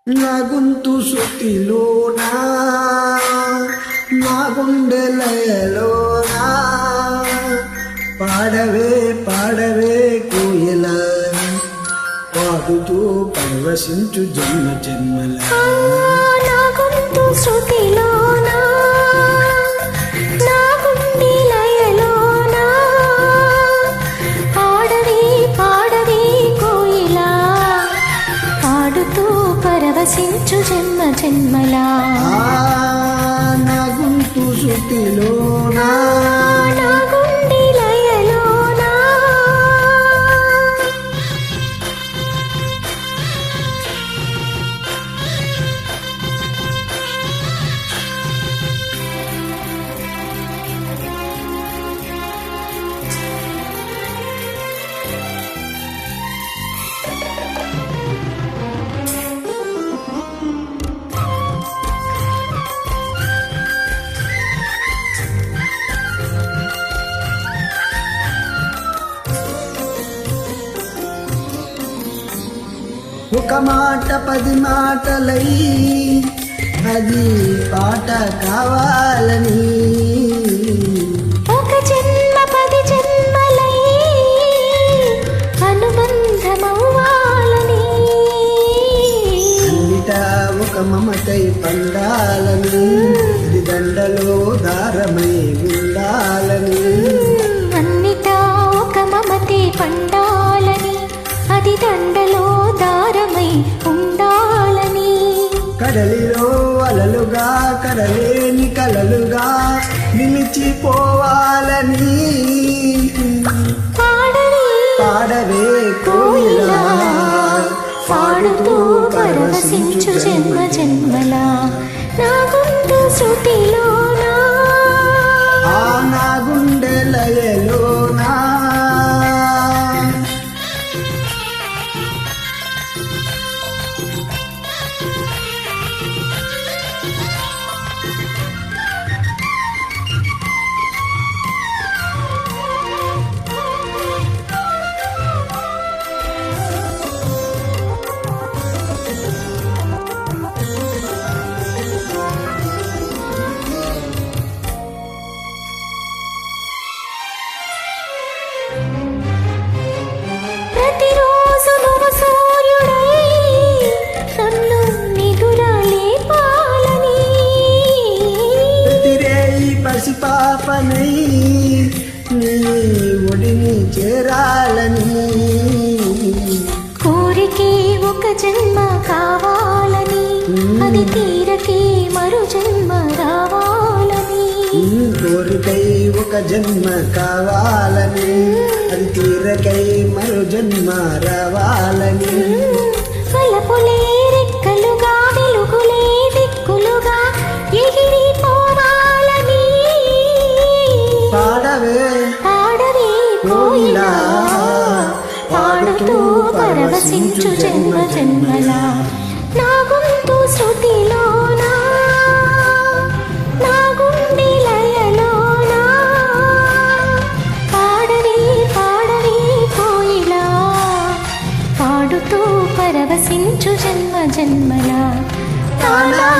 నా గొంతు శృతిలోనా నా గుండెలలోనా పాడవే పాడవే కోయిల పాడుతూ పరవశించు జన్మ జన్మల నా గొంతు శృతిలోనా నా గుండెలలోనా పాడవే పాడవే కోయిల పాడుతూ పరవశించు జన్మ జన్మల నా గొంతు శృతిలోనా నా గుండెలలోనా ఒక మాట 10 మాటలై అది పాట కావాలని ఒక జన్మ 10 జన్మలై అనుబంధమవ్వాలని అన్నిటా ఒక మమతై పండాలని ఇది దండలో దారమై ఉండాలని అన్నిటా ఒక మమతే పండాలని అది దండలో దారమై ఉండాలని కడలిలో అలలుగా కడలేని కలలుగా నిలిచిపోవాలని పాడవే పాడవే కోయిల పాడుతూ పరవశించు జన్మ జన్మల నా గొంతు శృతిలోనా నా గుండెలలోనా ప్రతిరోజు నువ్వు సూర్యుడై నన్ను నిదురలేపాలని ప్రతిరేయి పసిపాపనై నీ ఒడిని చేరాలని కోరికే ఒక జన్మ కావాలని అది తీరకే మరో జన్మ రావాలని కోరికై ఒక జన్మ కావాలని అది తీరకై మరో జన్మ రావాలని వలపులే రెక్కలుగా వెలుగులే దిక్కులుగా ఎగిరిపోవాలని పాడవే పాడవే కోయిల పాడుతూ పరవశించు జన్మ జన్మల నా గొంతు శృతిలోనా నా గుండెలలోనా పాడవే పాడవే కోయిల పాడుతూ పరవశించు జన్మ జన్మల తననా